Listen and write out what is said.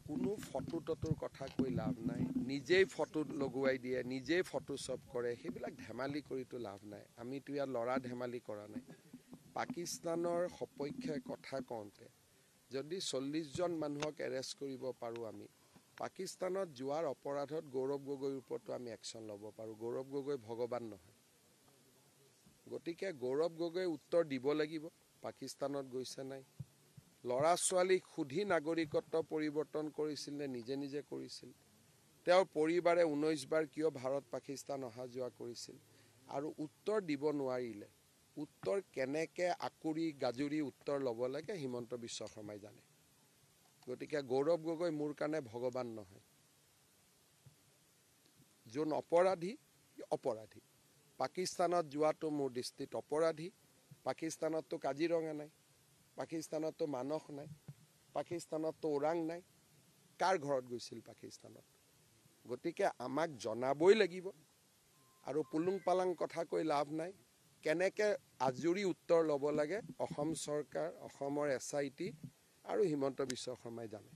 কোনো ফটো টটোৰ কথা কৈ লাভ নাই নিজেই ফটো লগুৱাই দিয়ে নিজেই ফটোশ্বপ কৰে সেইবিলাক ধেমালি কৰিতো লাভ নাই আমিতো ইয়াত লৰা ধেমালি কৰা নাই পাকিস্তানৰ সপক্ষে কথা কওঁতে যদি 40 জন মানুহক এৰেষ্ট কৰিব পাৰো আমি পাকিস্তানত যোৱাৰ অপৰাধত গৌৰৱ গগৈৰ ওপৰতো আমি একশন ল'ব পাৰো গৌৰৱ গগৈ ভগৱান নহয় গতিকে গৌৰৱ গগৈ উত্তৰ দিব লাগিব পাকিস্তানত গৈছে নাই লৰা ছোৱালীক খুধি নাগৰিকত্ব পৰিৱৰ্তন কৰিছিল নে নিজে নিজে কৰিছিল তেওঁৰ পৰিবাৰে 19 বাৰ কিয় ভাৰত পাকিস্তান অহা যোৱা কৰিছিল আৰু উত্তৰ দিব নোৱাৰিলে উত্তৰ কেনেকে আকুৰি গাজুৰি উত্তৰ ল'ব লাগে হিমন্ত বিশ্ব শৰ্মাই জানে গতিকে গৌৰৱ গগৈ মোৰ কাৰণে ভগৱান নহয় যোন অপৰাধী অপৰাধী পাকিস্তানত যোৱাটো মোৰ দৃষ্টিত অপৰাধী পাকিস্তানততো কাজিৰঙা নাই পাকিস্তানততো মানস নাই পাকিস্তানততো ওৰাং নাই কাৰ ঘৰত গৈছিল পাকিস্তানত গতিকে আমাক জনাবই লাগিব আৰু পুলুং পালাং কথা কৈ লাভ নাই কেনেকে আজুৰি উত্তৰ ল'ব লাগে অসম চৰকাৰ অসমৰ SIT আৰু হিমন্ত বিশ্ব শৰ্মাই জানে